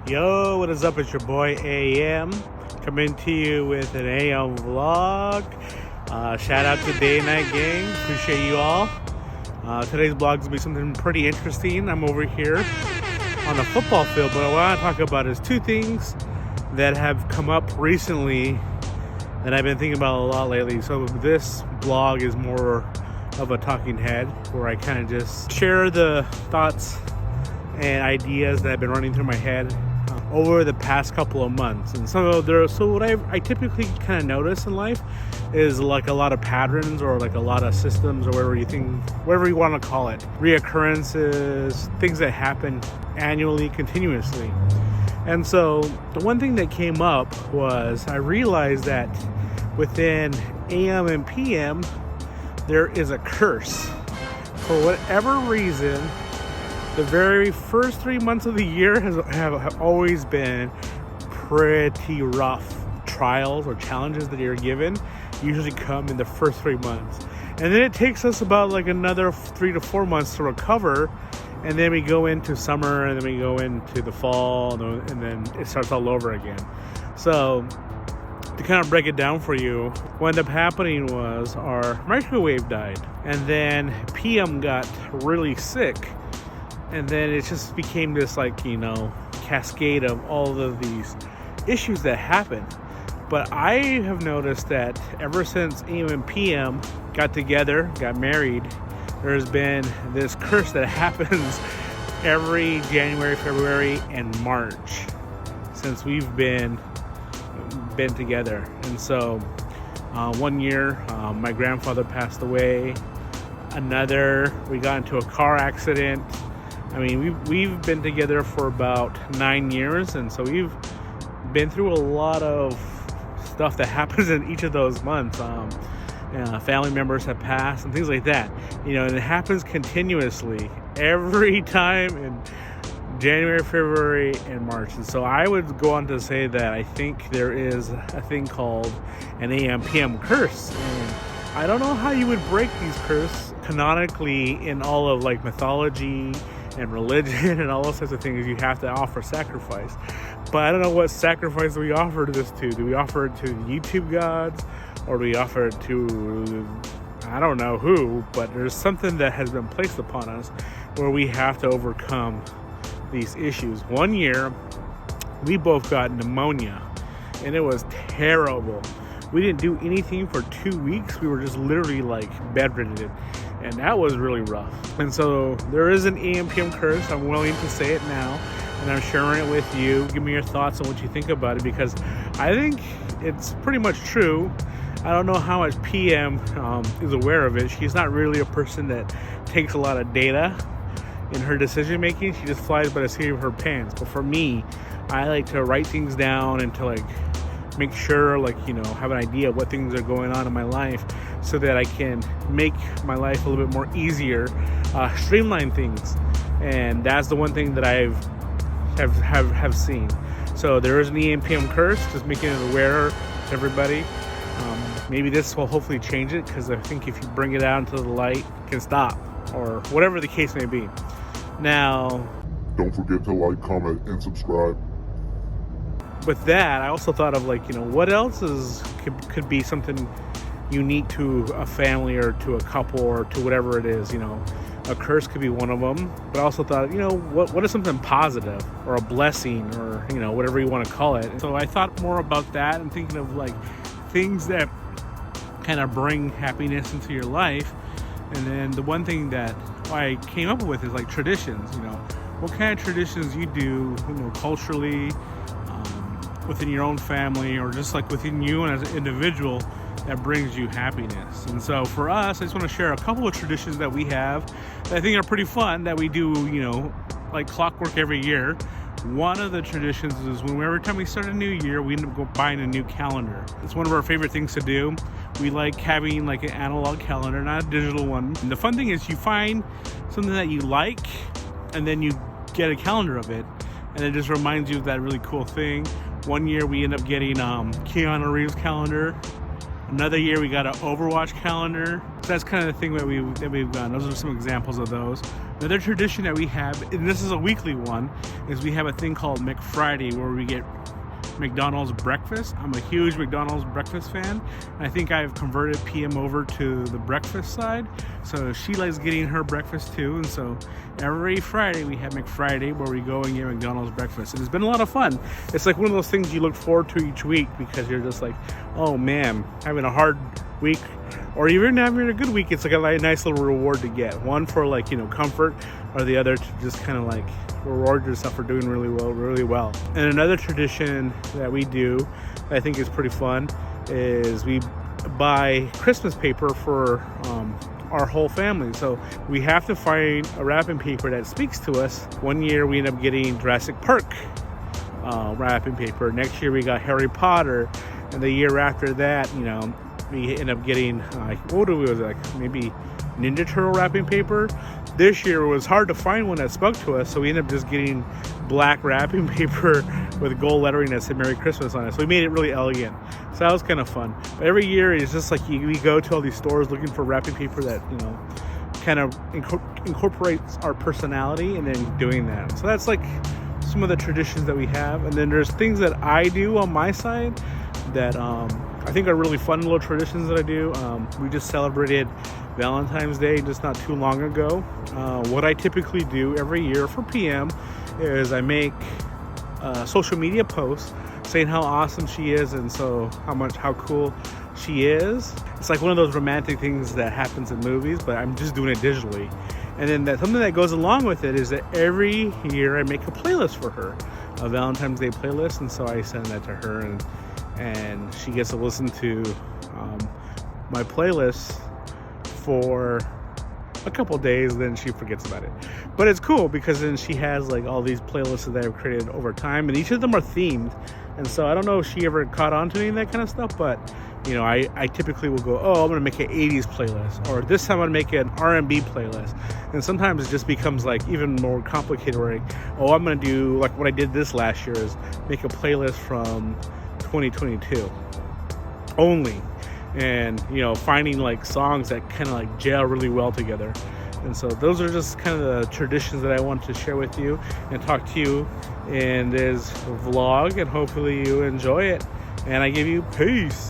Yo, what is up? It's your boy AM coming to you with an AM vlog. Shout out to Day and Night Gang. Appreciate you all. Today's vlog is going to be something pretty interesting. I'm over here on the football field, but what I want to talk about is two things that have come up recently that I've been thinking about a lot lately. So this vlog is more of a talking head where I kind of just share the thoughts and ideas that have been running through my head over the past couple of months. And so what I typically kind of notice in life is like a lot of patterns or like a lot of systems or whatever you want to call it, reoccurrences, things that happen annually, continuously. And so the one thing that came up was I realized that within AM and PM there is a curse. For whatever reason, the very first 3 months of the year have always been pretty rough. Trials or challenges that you're given usually come in the first 3 months. And then it takes us about like another 3 to 4 months to recover. And then we go into summer, and then we go into the fall, and then it starts all over again. So to kind of break it down for you, what ended up happening was our microwave died. And then PM got really sick. And then it just became this cascade of all of these issues that happen. But I have noticed that ever since AM and PM got together, got married, there's been this curse that happens every January, February, and March since we've been together. And so 1 year, my grandfather passed away. Another, we got into a car accident. I mean, we've been together for about 9 years, and so we've been through a lot of stuff that happens in each of those months. Family members have passed and things like that. And it happens continuously every time in January, February, and March. And so I would go on to say that I think there is a thing called an AMPM curse. And I don't know how you would break these curses canonically in all of mythology and religion and all those types of things. You have to offer sacrifice, but I don't know what sacrifice we offer this to. Do we offer it to YouTube gods, or do we offer it to I don't know who? But there's something that has been placed upon us where we have to overcome these issues. 1 year we both got pneumonia, and it was terrible. We didn't do anything for 2 weeks. We were just literally bedridden. And that was really rough. And so there is an AMPM curse. I'm willing to say it now, and I'm sharing it with you. Give me your thoughts on what you think about it, because I think it's pretty much true. I don't know how much PM is aware of it. She's not really a person that takes a lot of data in her decision making. She just flies by the seat of her pants. But for me, I like to write things down and to make sure have an idea of what things are going on in my life, so that I can make my life a little bit more easier, streamline things. And that's the one thing that I've seen. So there is an EMPM curse, just making it aware to everybody. Maybe this will hopefully change it, because I think if you bring it out into the light, it can stop, or whatever the case may be. Now, don't forget to like, comment, and subscribe. With that, I also thought of what else could be something unique to a family or to a couple or to whatever it is. A curse could be one of them. But I also thought, what is something positive or a blessing, or whatever you want to call it. So I thought more about that and thinking of things that kind of bring happiness into your life. And then the one thing that I came up with is traditions. What kind of traditions you do, culturally, within your own family, or just within you and as an individual, that brings you happiness. And so for us, I just want to share a couple of traditions that we have that I think are pretty fun, that we do, like clockwork every year. One of the traditions is every time we start a new year, we end up buying a new calendar. It's one of our favorite things to do. We like having an analog calendar, not a digital one. And the fun thing is you find something that you like, and then you get a calendar of it, and it just reminds you of that really cool thing. 1 year we end up getting Keanu Reeves calendar. Another year we got an Overwatch calendar. So that's kind of the thing that we've done. Those are some examples of those. Another tradition that we have, and this is a weekly one, is we have a thing called McFriday where we get McDonald's breakfast. I'm a huge McDonald's breakfast fan. I think I've converted PM over to the breakfast side, so she likes getting her breakfast too. And so every Friday we have McFriday where we go and get McDonald's breakfast, and it's been a lot of fun. It's like one of those things you look forward to each week because you're just like, oh man, having a hard week or even having a good week, it's like a nice little reward to get. One for like, comfort, or the other to just kind of like reward yourself for doing really well. And another tradition that we do that I think is pretty fun is we buy Christmas paper for our whole family. So we have to find a wrapping paper that speaks to us. One year we end up getting Jurassic Park wrapping paper. Next year we got Harry Potter, and the year after that, we end up getting maybe Ninja Turtle wrapping paper. This year it was hard to find one that spoke to us, so we ended up just getting black wrapping paper with gold lettering that said Merry Christmas on it. So we made it really elegant. So that was kind of fun. But every year it's just like we go to all these stores looking for wrapping paper that kind of incorporates our personality, and then doing that. So that's like some of the traditions that we have. And then there's things that I do on my side that I think are really fun little traditions that I do. We just celebrated Valentine's Day just not too long ago. What I typically do every year for PM is I make social media posts saying how awesome she is, and so how cool she is. It's like one of those romantic things that happens in movies, but I'm just doing it digitally. And then something that goes along with it is that every year I make a playlist for her, a Valentine's Day playlist, and so I send that to her, and she gets to listen to my playlist for a couple days, then she forgets about it. But it's cool because then she has like all these playlists that I've created over time, and each of them are themed. And so I don't know if she ever caught on to any of that kind of stuff, but I typically will go, I'm gonna make an 80s playlist, or this time I'm gonna make an R&B playlist. And sometimes it just becomes like even more complicated, where I'm gonna do like what I did this last year, is make a playlist from 2022 only, and finding like songs that kind of like gel really well together. And so those are just kind of the traditions that I want to share with you and talk to you in this vlog, and hopefully you enjoy it, and I give you peace.